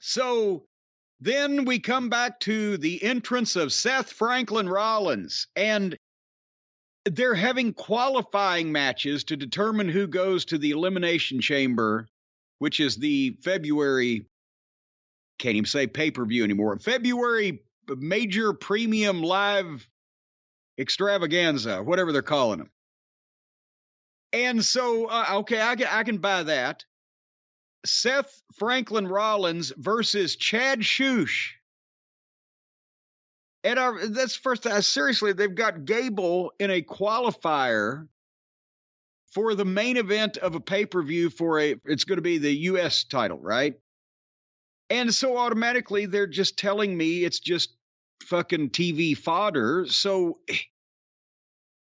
So then we come back to the entrance of Seth Franklin Rollins, and they're having qualifying matches to determine who goes to the Elimination Chamber, which is the February, can't even say pay-per-view anymore, February major premium live extravaganza, whatever they're calling them. And so, okay, I can buy that. Seth Franklin Rollins versus Chad Schuch. And that's first time. Seriously, they've got Gable in a qualifier for the main event of a pay-per-view it's going to be the U.S. title, right? And so automatically they're just telling me it's just fucking TV fodder. So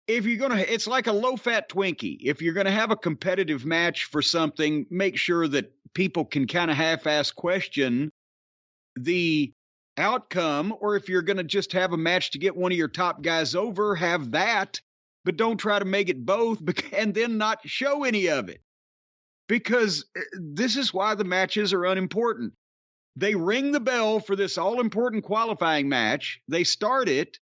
if you're going to, it's like a low-fat Twinkie. If you're going to have a competitive match for something, make sure that people can kind of half-ass question the outcome, or if you're going to just have a match to get one of your top guys over, have that, but don't try to make it both and then not show any of it. Because this is why the matches are unimportant. They ring the bell for this all-important qualifying match. They start it.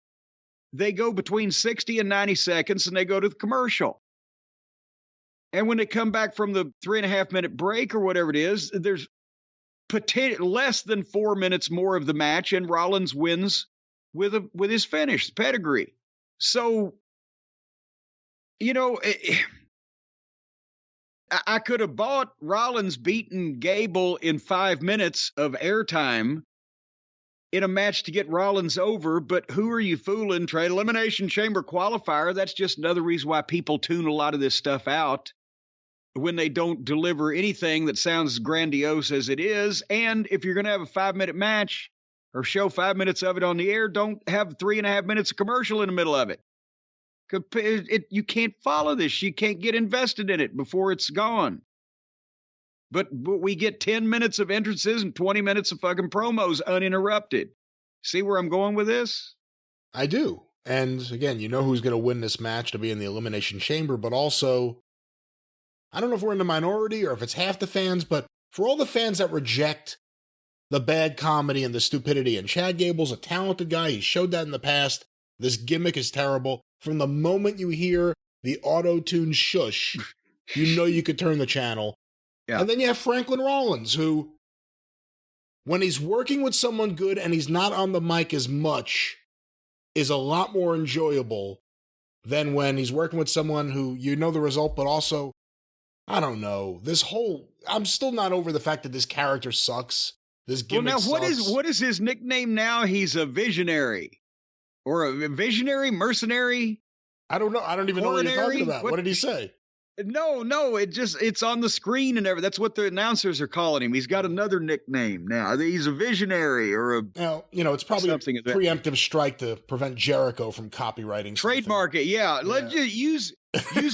They go between 60 and 90 seconds, and they go to the commercial. And when they come back from the 3.5-minute break or whatever it is, there's less than 4 minutes more of the match, and Rollins wins with his finish, pedigree. So, you know, I could have bought Rollins beating Gable in 5 minutes of airtime in a match to get Rollins over, but who are you fooling? Trade Elimination Chamber qualifier. That's just another reason why people tune a lot of this stuff out when they don't deliver anything that sounds as grandiose as it is. And if you're going to have a 5-minute match or show 5 minutes of it on the air, don't have 3.5 minutes of commercial in the middle of it. You can't follow this. You can't get invested in it before it's gone. But we get 10 minutes of entrances and 20 minutes of fucking promos uninterrupted. See where I'm going with this? I do. And again, you know who's going to win this match to be in the Elimination Chamber, but also, I don't know if we're in the minority or if it's half the fans, but for all the fans that reject the bad comedy and the stupidity, and Chad Gable's a talented guy, he showed that in the past, this gimmick is terrible. From the moment you hear the auto-tune shush, you know you could turn the channel. Yeah. And then you have Franklin Rollins, who, when he's working with someone good and he's not on the mic as much, is a lot more enjoyable than when he's working with someone who you know the result, but also, I don't know, I'm still not over the fact that this character sucks. This gimmick sucks. What is his nickname now? He's a visionary. Or a visionary, mercenary? I don't know. I don't even know what you're talking about. What did he say? No, it's on the screen and everything. That's what the announcers are calling him. He's got another nickname now. He's a visionary or it's probably a preemptive strike to prevent Jericho from copywriting trademark something. It, yeah. Let's just use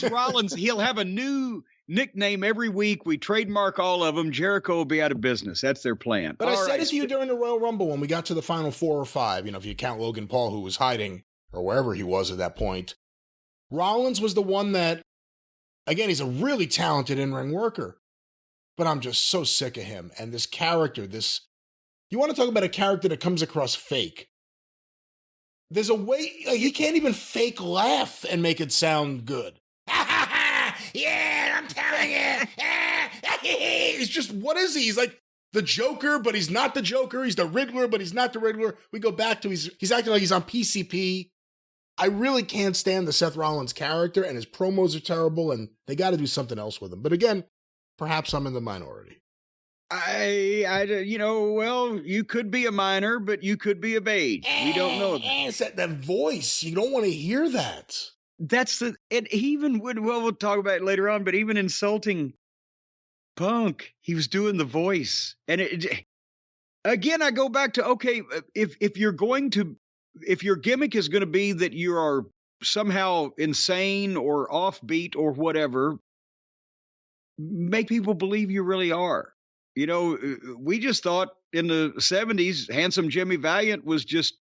Rollins. He'll have a new nickname every week. We trademark all of them. Jericho will be out of business. That's their plan. But I said it to you during the Royal Rumble when we got to the final 4 or 5, if you count Logan Paul, who was hiding, or wherever he was at that point. Rollins was the one that, again, he's a really talented in-ring worker, but I'm just so sick of him. And this character, you want to talk about a character that comes across fake. There's a way, he can't even fake laugh and make it sound good. Yeah, I'm telling you. It's just, what is he? He's like the Joker, but he's not the Joker. He's the Riddler, but he's not the Riddler. We go back to, he's acting like he's on PCP. I really can't stand the Seth Rollins character, and his promos are terrible, and they got to do something else with him. But again, perhaps I'm in the minority. You could be a minor, but you could be of age. We don't know that. It's that voice. You don't want to hear that. We'll talk about it later on, but even insulting Punk, he was doing the voice. And again, I go back to, okay, if your gimmick is going to be that you are somehow insane or offbeat or whatever, make people believe you really are. We just thought in the 70s, handsome Jimmy Valiant was just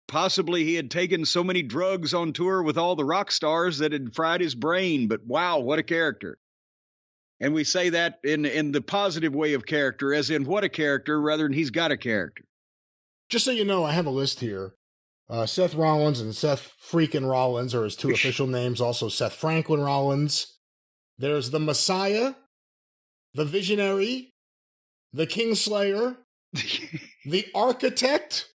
possibly he had taken so many drugs on tour with all the rock stars that had fried his brain. But wow, what a character. And we say that in the positive way of character, as in what a character, rather than he's got a character. Just so you know, I have a list here. Seth Rollins and Seth freaking Rollins are his two official names. Also, Seth Franklin Rollins. There's the Messiah, the Visionary, the Kingslayer, the Architect.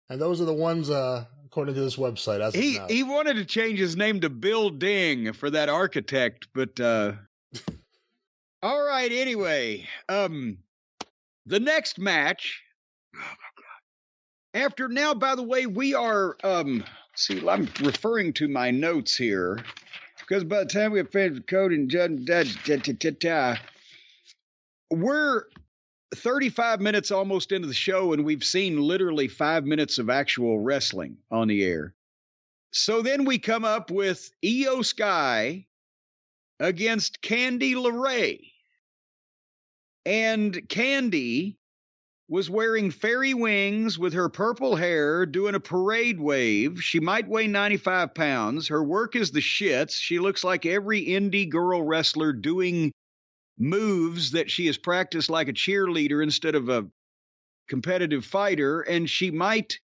And those are the ones, according to this website. As he wanted to change his name to Bill Ding for that architect, but all right. Anyway, the next match. Oh my God! After now, by the way, we are. See, I'm referring to my notes here because by the time we have finished code and we're 35 minutes almost into the show, and we've seen literally 5 minutes of actual wrestling on the air. So then we come up with Io Sky against Candy LeRae. And Candy was wearing fairy wings with her purple hair, doing a parade wave. She might weigh 95 pounds. Her work is the shits. She looks like every indie girl wrestler doing moves that she has practiced like a cheerleader instead of a competitive fighter, and she might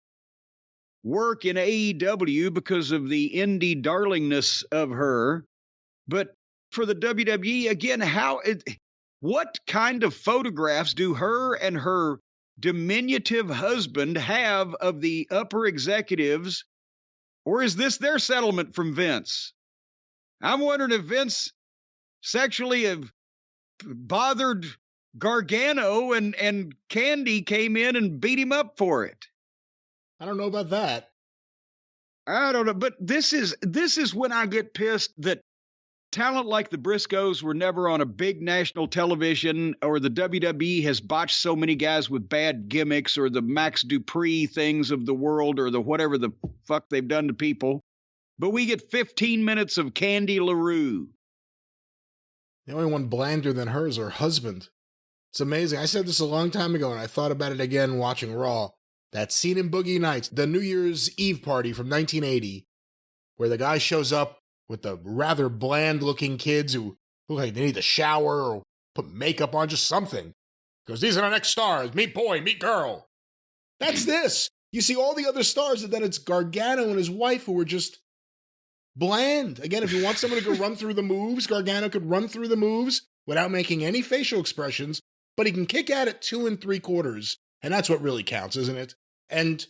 work in AEW because of the indie darlingness of her. But for the WWE, again, what kind of photographs do her and her diminutive husband have of the upper executives, or is this their settlement from Vince? I'm wondering if Vince sexually bothered Gargano and Candy came in and beat him up for it. I don't know about that. I don't know, but this is when I get pissed that talent like the Briscoes were never on a big national television, or the WWE has botched so many guys with bad gimmicks, or the Max Dupree things of the world, or the whatever the fuck they've done to people. But we get 15 minutes of Candy LaRue. The only one blander than her is her husband. It's amazing. I said this a long time ago, and I thought about it again watching Raw. That scene in Boogie Nights, the New Year's Eve party from 1980, where the guy shows up with the rather bland-looking kids who look like they need to shower or put makeup on, just something. Because these are the next stars. Meet boy, meet girl. That's this. You see all the other stars, and then it's Gargano and his wife who were just bland. Again, if you want someone to go run through the moves, Gargano could run through the moves without making any facial expressions, but he can kick at it 2 3/4, and that's what really counts, isn't it? And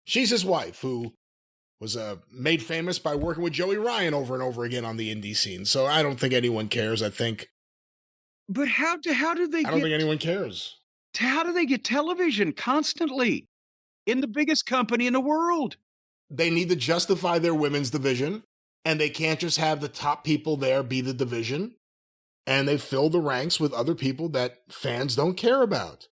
she's his wife, who was made famous by working with Joey Ryan over and over again on the indie scene. So I don't think anyone cares, I think. But how do they I don't think anyone cares. How do they get television constantly in the biggest company in the world? They need to justify their women's division, and they can't just have the top people there be the division, and they fill the ranks with other people that fans don't care about.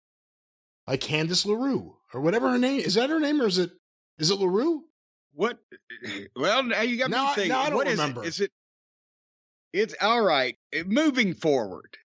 Like Candice LaRue, or whatever her name is. That her name, or is it LaRue? What? Well, now you got me thinking. I don't remember. It's all right. Moving forward,